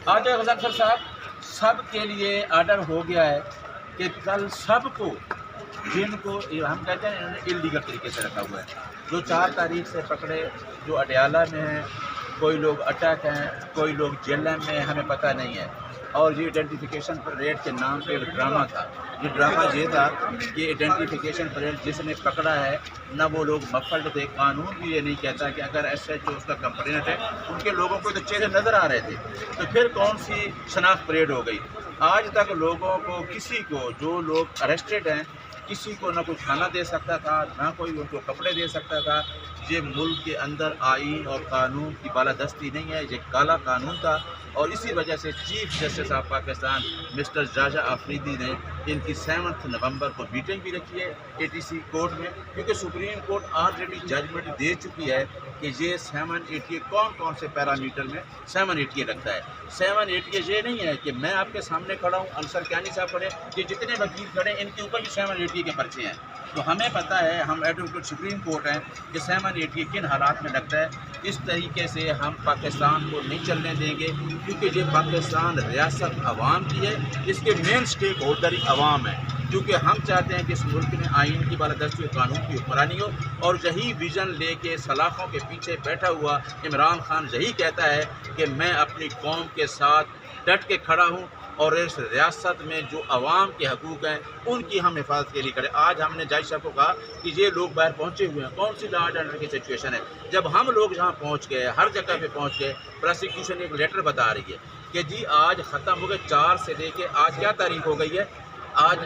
آج غزنفر صاحب سب کے لیے آرڈر ہو گیا ہے کہ کل سب کو جن کو ہم کہتے ہیں انہوں نے اللیگل طریقے سے رکھا ہوا ہے، جو 4 تاریخ سے پکڑے، جو اڈیالہ میں ہیں، کوئی لوگ اٹک ہیں، کوئی لوگ جیلم میں، ہمیں پتہ نہیں ہے۔ اور یہ آئیڈینٹیفیکیشن پریڈ کے نام پہ ایک ڈرامہ تھا۔ یہ ڈرامہ یہ تھا کہ آئیڈینٹیفیکیشن پریڈ جس نے پکڑا ہے نہ وہ لوگ مفلڈ تھے، قانون بھی یہ نہیں کہتا کہ اگر ایس ایچ او اس کا کمپلینٹ ہے، ان کے لوگوں کو تو چہرے نظر آ رہے تھے، تو پھر کون سی شناخت پریڈ ہو گئی؟ آج تک لوگوں کو، کسی کو، جو لوگ اریسٹڈ ہیں، کسی کو نہ کوئی کھانا دے سکتا تھا، نہ کوئی ان کو کپڑے دے سکتا تھا۔ یہ ملک کے اندر آئین اور قانون کی بالادستی نہیں ہے، یہ کالا قانون تھا، اور اسی وجہ سے chief justice of Pakistan mister Jaja Afridi نے ان کی 7 نومبر کو میٹنگ بھی رکھی ہے ATC کورٹ میں، کیونکہ سپریم کورٹ آلریڈی ججمنٹ دے چکی ہے کہ یہ 780 کون سے پیرامیٹر میں 780 لگتا ہے۔ 780 یہ نہیں ہے کہ میں آپ کے سامنے کھڑا ہوں، انصر کیانی صاحب کھڑے، کہ جتنے وکیل کھڑے ان کے اوپر بھی 780 کے پرچے ہیں۔ تو ہمیں پتہ ہے، ہم ایڈوکیٹ سپریم کورٹ ہیں، کہ 780 کن حالات میں لگتا ہے۔ اس طریقے سے ہم پاکستان کو نہیں چلنے دیں گے، کیونکہ یہ پاکستان ریاست عوام کی ہے، اس کے مین اسٹیک ہولڈر ہی عوام ہے، کیونکہ ہم چاہتے ہیں کہ اس ملک میں آئین کی بالادستی اور قانون کی حکمرانی ہو، اور یہی ویژن لے کے سلاخوں کے پیچھے بیٹھا ہوا عمران خان یہی کہتا ہے کہ میں اپنی قوم کے ساتھ ڈٹ کے کھڑا ہوں، اور اس ریاست میں جو عوام کے حقوق ہیں ان کی ہم حفاظت کے لیے کھڑے۔ آج ہم نے جج صاحب کو کہا کہ یہ لوگ باہر پہنچے ہوئے ہیں، کون سی لا اینڈ آرڈر کی سچویشن ہے؟ جب ہم لوگ جہاں پہنچ گئے، ہر جگہ پہ پہنچ گئے، پروسیکیوشن ایک لیٹر بتا رہی ہے کہ جی آج ختم ہو گئے، 4 سے لے کے آج کیا تاریخ ہو گئی ہے؟ آج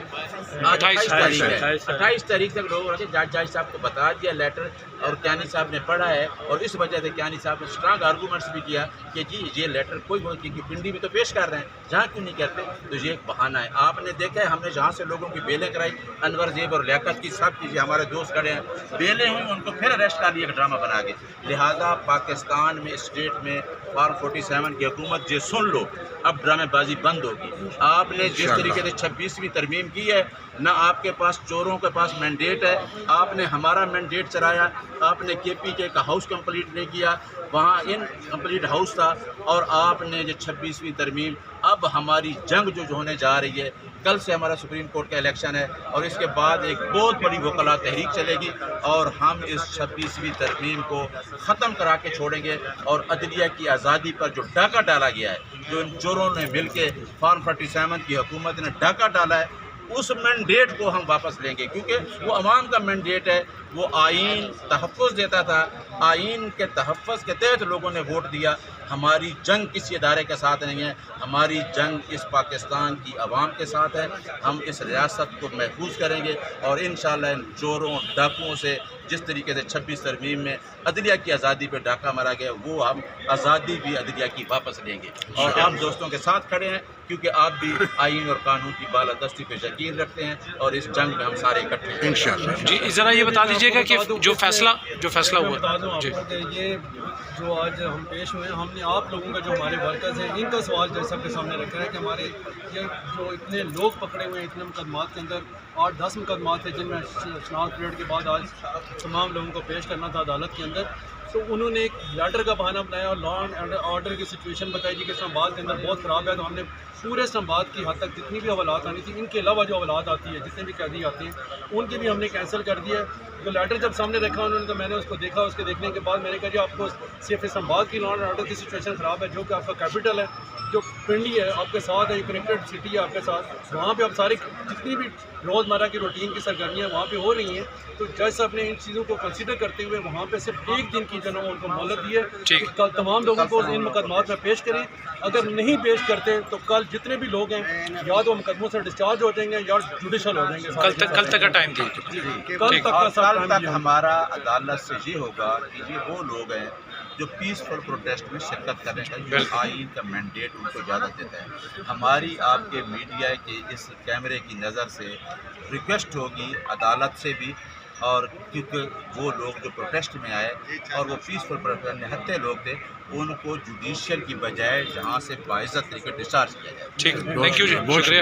28 تاریخ ہے۔ 28 تاریخ تک لوگوں نے جج صاحب کو بتا دیا لیٹر، اور کیانی صاحب نے پڑھا ہے، اور اس وجہ سے کیانی صاحب نے اسٹرانگ آرگومنٹس بھی کیا کہ جی یہ لیٹر کوئی کیونکہ پنڈی میں تو پیش کر رہے ہیں، جہاں کیوں نہیں کرتے؟ تو یہ ایک بہانہ ہے۔ آپ نے دیکھا ہے، ہم نے جہاں سے لوگوں کی بیلیں کرائی، انور زیب اور لیاقت کی، سب کی، ہمارے دوست کھڑے ہیں، بیلیں ہوئی، ان کو پھر اریسٹ کر لیا ایک ڈرامہ بنا کے۔ لہٰذا پاکستان میں، اسٹیٹ میں فارم 47 کی حکومت یہ سن لو، اب ڈرامے بازی بند ہوگی۔ آپ نے جس طریقے سے 26ویں ترمیم کی ہے، نہ آپ کے پاس چوروں کے پاس مینڈیٹ ہے، آپ نے ہمارا مینڈیٹ چلایا، آپ نے KPK کا ہاؤس کمپلیٹ نہیں کیا، وہاں ان کمپلیٹ ہاؤس تھا، اور آپ نے یہ 26ویں ترمیم، اب ہماری جنگ جو ہونے جا رہی ہے، کل سے ہمارا سپریم کورٹ کا الیکشن ہے، اور اس کے بعد ایک بہت بڑی وکلا تحریک چلے گی، اور ہم اس 26ویں ترمیم کو ختم کرا کے چھوڑیں گے، اور عدلیہ کی آزادی پر جو ڈاکہ ڈالا گیا ہے، جو ان چوروں نے مل کے فارم 47 کی حکومت نے ڈاکہ ڈالا ہے، اس مینڈیٹ کو ہم واپس لیں گے، کیونکہ وہ عوام کا مینڈیٹ ہے۔ وہ آئین تحفظ دیتا تھا، آئین کے تحفظ کے تحت لوگوں نے ووٹ دیا۔ ہماری جنگ کسی ادارے کے ساتھ نہیں ہے، ہماری جنگ اس پاکستان کی عوام کے ساتھ ہے۔ ہم اس ریاست کو محفوظ کریں گے، اور انشاءاللہ ان چوروں ڈاکوؤں سے، جس طریقے سے 26 ترمیم میں عدلیہ کی آزادی پہ ڈاکہ مارا گیا، وہ ہم آزادی بھی عدلیہ کی واپس لیں گے، اور آپ دوستوں کے ساتھ کھڑے ہیں، کیونکہ آپ بھی آئین اور قانون کی بالادستی پہ یقین رکھتے ہیں، اور اس جنگ میں ہم سارے اکٹھے ہیں انشاءاللہ۔ جی ذرا یہ بتا دیجیے گا کہ جو فیصلہ ہوا، جی یہ جو آج ہم پیش ہوئے ہیں، ہم نے آپ لوگوں کا، جو ہمارے ورکرز ہیں، ان کا سوال جو سب کے سامنے رکھا ہے کہ ہمارے یہ جو اتنے لوگ پکڑے ہوئے ہیں، اتنے مقدمات کے اندر 8-10 مقدمات تھے جن میں شناخت پیریڈ کے بعد آج تمام لوگوں کو پیش کرنا تھا عدالت کے اندر، تو انہوں نے ایک لیٹر کا بہانہ بنایا اور لا اینڈ آرڈر کی سچویشن بتائی تھی کہ اسلام آباد کے اندر بہت خراب ہے، تو ہم نے پورے اسلام آباد کی حد تک جتنی بھی حوالات آنی تھی، ان کے علاوہ جو حوالات آتی ہے، جتنے بھی قیدی آتے ہیں، ان کی بھی ہم نے کینسل کر دیا ہے۔ جو لیٹر جب سامنے رکھا انہوں نے، تو میں نے اس کو دیکھا، اس کے دیکھنے کے بعد میں نے کہا جی آپ کو صرف اسلام آباد کی لا اینڈ آرڈر کی سچویشن خراب ہے، جو کہ آپ کا کیپٹل ہے، جو پنڈی ہے آپ کے ساتھ ہے، کنیکٹڈ سٹی ہے آپ کے ساتھ، وہاں پہ اب ساری جتنی بھی روزمرہ کی روٹین کی سرگرمیاں وہاں پہ ہو رہی ہیں، تو جج صاحب نے ان چیزوں کو کنسیڈر کرتے ہوئے وہاں پہ صرف 1 دن کی جو ان کو مہلت دی ہے کہ کل تمام لوگوں کو ان مقدمات میں پیش کریں۔ اگر نہیں پیش کرتے تو کل جتنے بھی لوگ ہیں یا تو مقدموں سے ڈسچارج ہو جائیں گے یا جوڈیشل ہو جائیں گے۔ کل تک کا ٹائم دیں کل تک کا سال تک ہمارا عدالت سے یہ ہوگا کہ یہ وہ لوگ ہیں جو پیسفل پروٹیسٹ میں شرکت کرنے کا جو آئین کا مینڈیٹ ان کو اجازت دیتا ہے۔ ہماری آپ کے میڈیا کے اس کیمرے کی نظر سے ریکویسٹ ہوگی عدالت سے بھی، اور کیونکہ وہ لوگ جو پروٹیسٹ میں آئے اور وہ پیسفل پروٹیسٹ نہتے لوگ تھے، ان کو جوڈیشل کی بجائے جہاں سے باعزت طریقے ڈسچارج کیا جائے۔ ٹھیک، تھینک یو جی، شکریہ۔